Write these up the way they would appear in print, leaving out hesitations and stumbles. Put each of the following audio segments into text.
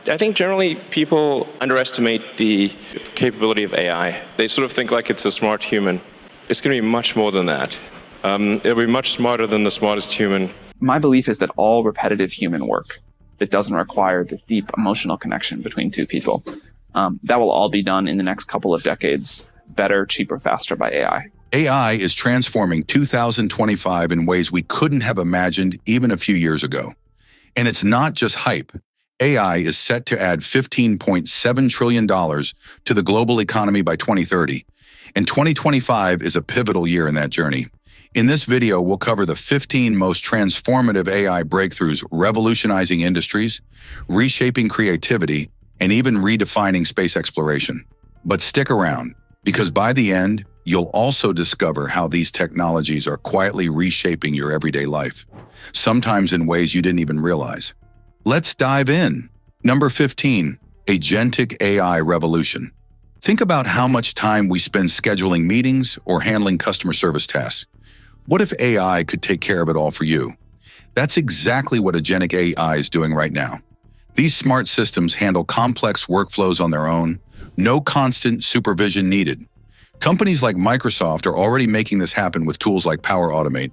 I think generally people underestimate the capability of AI. They sort of think like it's a smart human. It's going to be much more than that. It'll be much smarter than the smartest human. My belief is that all repetitive human work that doesn't require the deep emotional connection between two people, that will all be done in the next couple of decades, better, cheaper, faster by AI. AI is transforming 2025 in ways we couldn't have imagined even a few years ago. And it's not just hype. AI is set to add $15.7 trillion to the global economy by 2030. And 2025 is a pivotal year in that journey. In this video, we'll cover the 15 most transformative AI breakthroughs revolutionizing industries, reshaping creativity, and even redefining space exploration. But stick around, because by the end, you'll also discover how these technologies are quietly reshaping your everyday life, sometimes in ways you didn't even realize. Let's dive in. Number 15, a Gentic AI Revolution. Think about how much time we spend scheduling meetings or handling customer service tasks. What if AI could take care of it all for you? That's exactly what agentic AI is doing right now. These smart systems handle complex workflows on their own, no constant supervision needed. Companies like Microsoft are already making this happen with tools like Power Automate,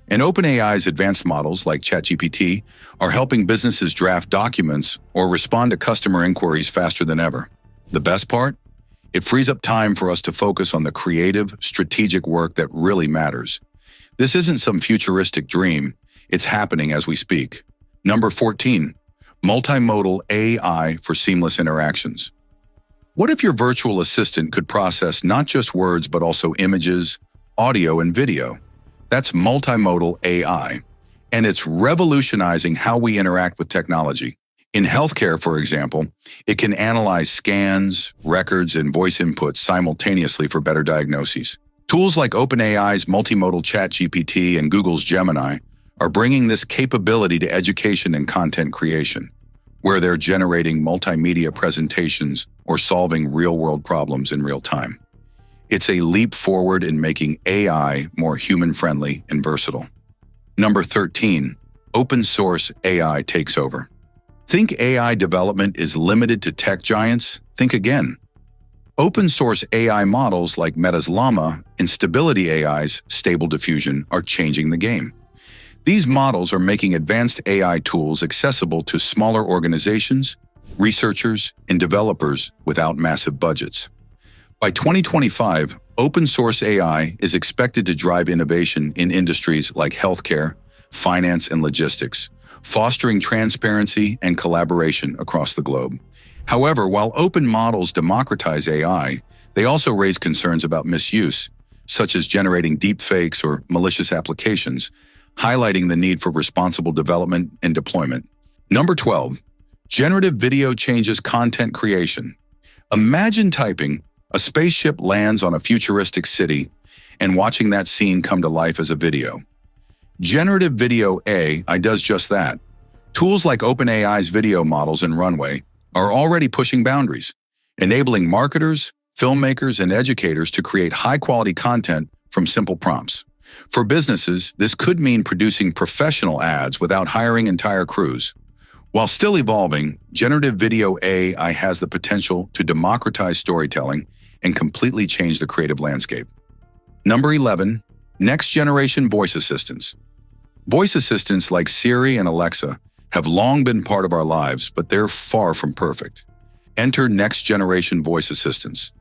and OpenAI's advanced models like ChatGPT are helping businesses draft documents or respond to customer inquiries faster than ever. The best part? It frees up time for us to focus on the creative, strategic work that really matters. This isn't some futuristic dream, it's happening as we speak. Number 14, Multimodal AI for seamless interactions. What if your virtual assistant could process not just words but also images, audio, and video? That's multimodal AI, and it's revolutionizing how we interact with technology. In healthcare, for example, it can analyze scans, records, and voice inputs simultaneously for better diagnoses. Tools like OpenAI's multimodal ChatGPT and Google's Gemini are bringing this capability to education and content creation, where they're generating multimedia presentations or solving real-world problems in real time. It's a leap forward in making AI more human-friendly and versatile. Number 13, Open-source AI takes over. Think AI development is limited to tech giants? Think again. Open-source AI models like Meta's Llama and Stability AI's Stable Diffusion are changing the game. These models are making advanced AI tools accessible to smaller organizations, researchers, and developers without massive budgets. By 2025, open-source AI is expected to drive innovation in industries like healthcare, finance, and logistics, fostering transparency and collaboration across the globe. However, while open models democratize AI, they also raise concerns about misuse, such as generating deepfakes or malicious applications, highlighting the need for responsible development and deployment. Number 12, generative video changes content creation. Imagine typing, a spaceship lands on a futuristic city, and watching that scene come to life as a video. Generative video AI does just that. Tools like OpenAI's video models and Runway are already pushing boundaries, enabling marketers, filmmakers, and educators to create high-quality content from simple prompts. For businesses, this could mean producing professional ads without hiring entire crews. While still evolving, generative video AI has the potential to democratize storytelling and completely change the creative landscape. Number 11, next-generation voice assistants. Voice assistants like Siri and Alexa have long been part of our lives, but they're far from perfect. Enter next-generation voice assistants.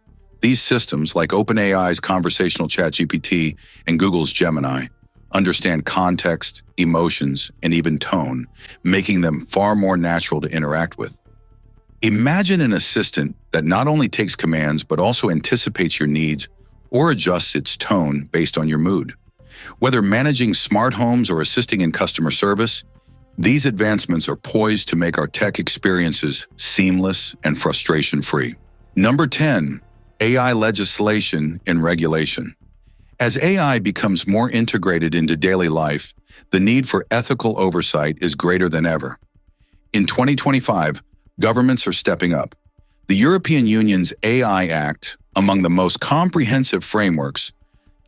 These systems, like OpenAI's conversational ChatGPT and Google's Gemini, understand context, emotions, and even tone, making them far more natural to interact with. Imagine an assistant that not only takes commands but also anticipates your needs or adjusts its tone based on your mood. Whether managing smart homes or assisting in customer service, these advancements are poised to make our tech experiences seamless and frustration-free. Number 10, AI legislation and regulation. As AI becomes more integrated into daily life, the need for ethical oversight is greater than ever. In 2025, governments are stepping up. The European Union's AI Act, among the most comprehensive frameworks,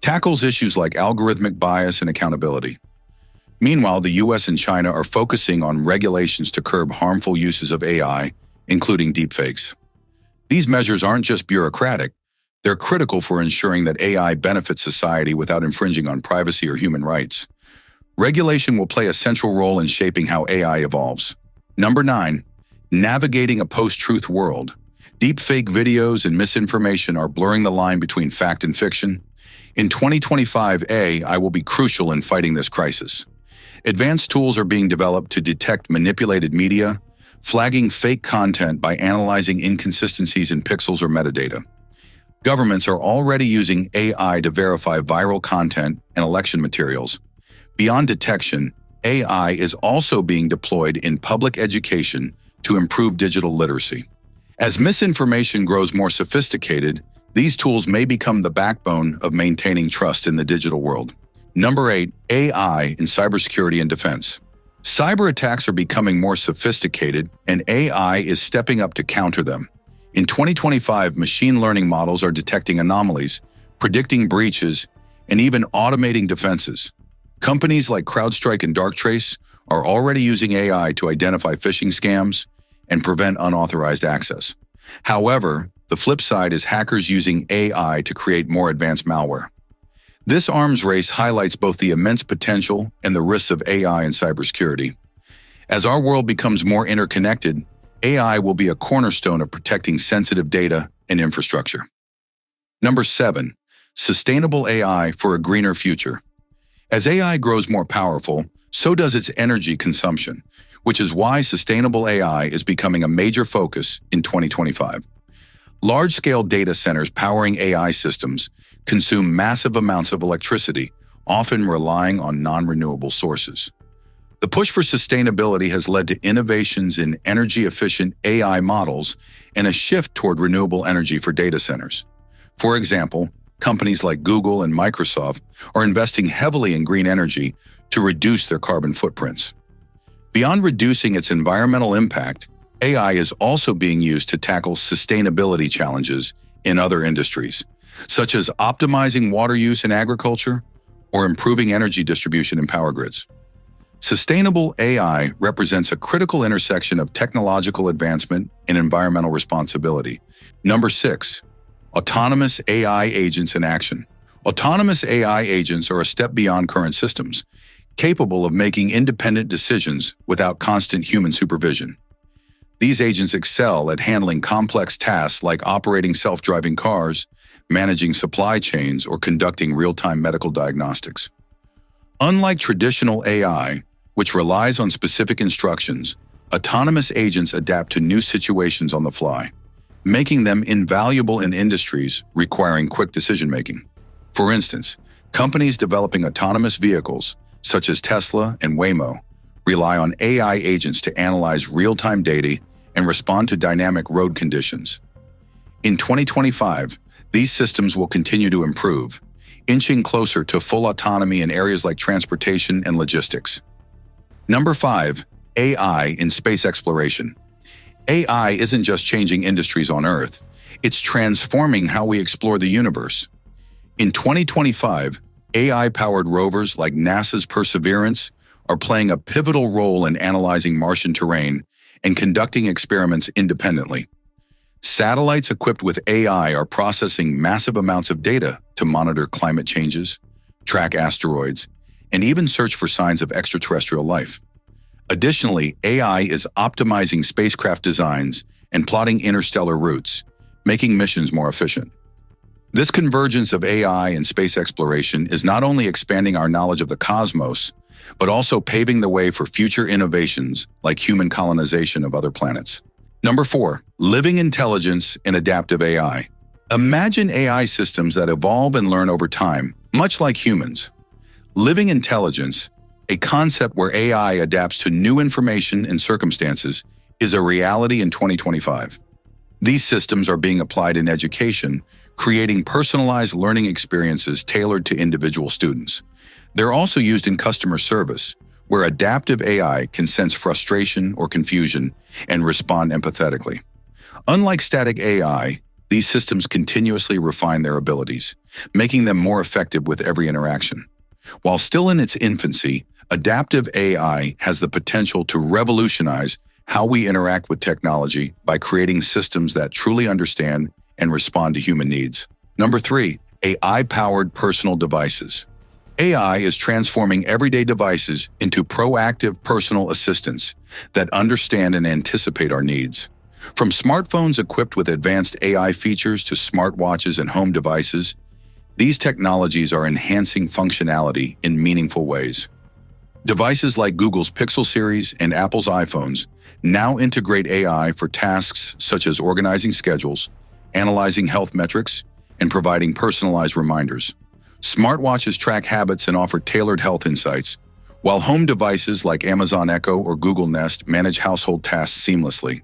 tackles issues like algorithmic bias and accountability. Meanwhile, the US and China are focusing on regulations to curb harmful uses of AI including deepfakes. These measures aren't just bureaucratic, they're critical for ensuring that AI benefits society without infringing on privacy or human rights. Regulation will play a central role in shaping how AI evolves. Number 9. Navigating a post-truth world. Deepfake videos and misinformation are blurring the line between fact and fiction. In 2025, AI will be crucial in fighting this crisis. Advanced tools are being developed to detect manipulated media, flagging fake content by analyzing inconsistencies in pixels or metadata. Governments are already using AI to verify viral content and election materials. Beyond detection, AI is also being deployed in public education to improve digital literacy. As misinformation grows more sophisticated, these tools may become the backbone of maintaining trust in the digital world. Number 8. AI in cybersecurity and defense. Cyber attacks are becoming more sophisticated, and AI is stepping up to counter them. In 2025, machine learning models are detecting anomalies, predicting breaches, and even automating defenses. Companies like CrowdStrike and Darktrace are already using AI to identify phishing scams and prevent unauthorized access. However, the flip side is hackers using AI to create more advanced malware. This arms race highlights both the immense potential and the risks of AI in cybersecurity. As our world becomes more interconnected, AI will be a cornerstone of protecting sensitive data and infrastructure. Number 7. Sustainable AI for a greener future. As AI grows more powerful, so does its energy consumption, which is why sustainable AI is becoming a major focus in 2025. Large-scale data centers powering AI systems consume massive amounts of electricity, often relying on non-renewable sources. The push for sustainability has led to innovations in energy-efficient AI models and a shift toward renewable energy for data centers. For example, companies like Google and Microsoft are investing heavily in green energy to reduce their carbon footprints. Beyond reducing its environmental impact, AI is also being used to tackle sustainability challenges in other industries, such as optimizing water use in agriculture or improving energy distribution in power grids. Sustainable AI represents a critical intersection of technological advancement and environmental responsibility. Number 6. Autonomous AI agents in action. Autonomous AI agents are a step beyond current systems, capable of making independent decisions without constant human supervision. These agents excel at handling complex tasks like operating self-driving cars, managing supply chains, or conducting real-time medical diagnostics. Unlike traditional AI, which relies on specific instructions, autonomous agents adapt to new situations on the fly, making them invaluable in industries requiring quick decision-making. For instance, companies developing autonomous vehicles, such as Tesla and Waymo, rely on AI agents to analyze real-time data and respond to dynamic road conditions. In 2025, these systems will continue to improve, inching closer to full autonomy in areas like transportation and logistics. Number 5. AI in space exploration. AI isn't just changing industries on Earth, it's transforming how we explore the universe. In 2025, AI-powered rovers like NASA's Perseverance are playing a pivotal role in analyzing Martian terrain and conducting experiments independently. Satellites equipped with AI are processing massive amounts of data to monitor climate changes, track asteroids, and even search for signs of extraterrestrial life. Additionally, AI is optimizing spacecraft designs and plotting interstellar routes, making missions more efficient. This convergence of AI and space exploration is not only expanding our knowledge of the cosmos, but also paving the way for future innovations like human colonization of other planets. Number 4. Living intelligence and adaptive AI. Imagine AI systems that evolve and learn over time, much like humans. Living intelligence, a concept where AI adapts to new information and circumstances, is a reality in 2025. These systems are being applied in education, creating personalized learning experiences tailored to individual students. They're also used in customer service, where adaptive AI can sense frustration or confusion and respond empathetically. Unlike static AI, these systems continuously refine their abilities, making them more effective with every interaction. While still in its infancy, adaptive AI has the potential to revolutionize how we interact with technology by creating systems that truly understand and respond to human needs. Number 3, AI-powered personal devices. AI is transforming everyday devices into proactive personal assistants that understand and anticipate our needs. From smartphones equipped with advanced AI features to smartwatches and home devices, these technologies are enhancing functionality in meaningful ways. Devices like Google's Pixel series and Apple's iPhones now integrate AI for tasks such as organizing schedules, analyzing health metrics, and providing personalized reminders. Smartwatches track habits and offer tailored health insights, while home devices like Amazon Echo or Google Nest manage household tasks seamlessly.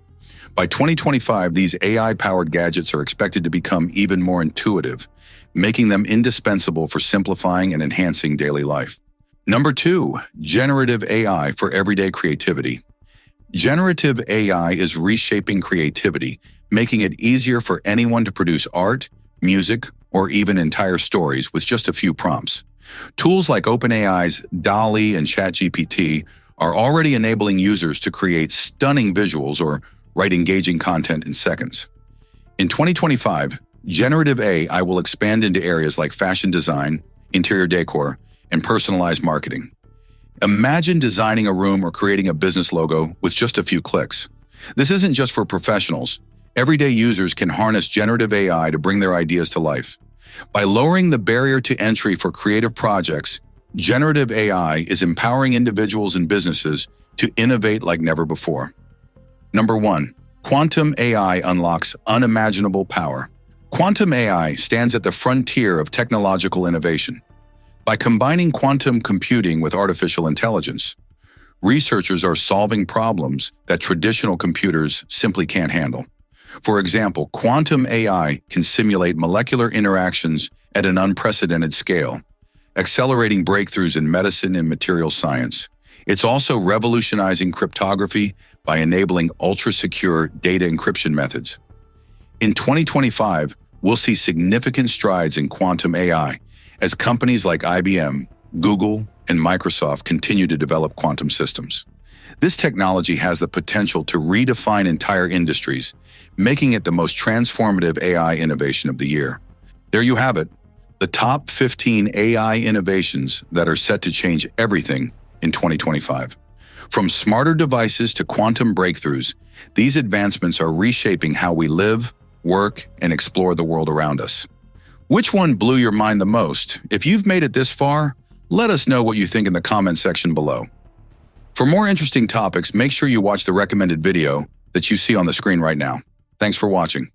By 2025, these AI-powered gadgets are expected to become even more intuitive, making them indispensable for simplifying and enhancing daily life. Number 2, generative AI for everyday creativity. Generative AI is reshaping creativity, making it easier for anyone to produce art, music, or even entire stories with just a few prompts. Tools like OpenAI's DALL-E and ChatGPT are already enabling users to create stunning visuals or write engaging content in seconds. In 2025, generative AI will expand into areas like fashion design, interior decor, and personalized marketing. Imagine designing a room or creating a business logo with just a few clicks. This isn't just for professionals. Everyday users can harness generative AI to bring their ideas to life. By lowering the barrier to entry for creative projects, generative AI is empowering individuals and businesses to innovate like never before. Number 1, quantum AI unlocks unimaginable power. Quantum AI stands at the frontier of technological innovation. By combining quantum computing with artificial intelligence, researchers are solving problems that traditional computers simply can't handle. For example, quantum AI can simulate molecular interactions at an unprecedented scale, accelerating breakthroughs in medicine and materials science. It's also revolutionizing cryptography by enabling ultra-secure data encryption methods. In 2025, we'll see significant strides in quantum AI as companies like IBM, Google, and Microsoft continue to develop quantum systems. This technology has the potential to redefine entire industries, making it the most transformative AI innovation of the year. There you have it, the top 15 AI innovations that are set to change everything in 2025. From smarter devices to quantum breakthroughs, these advancements are reshaping how we live, work, and explore the world around us. Which one blew your mind the most? If you've made it this far, let us know what you think in the comment section below. For more interesting topics, make sure you watch the recommended video that you see on the screen right now. Thanks for watching.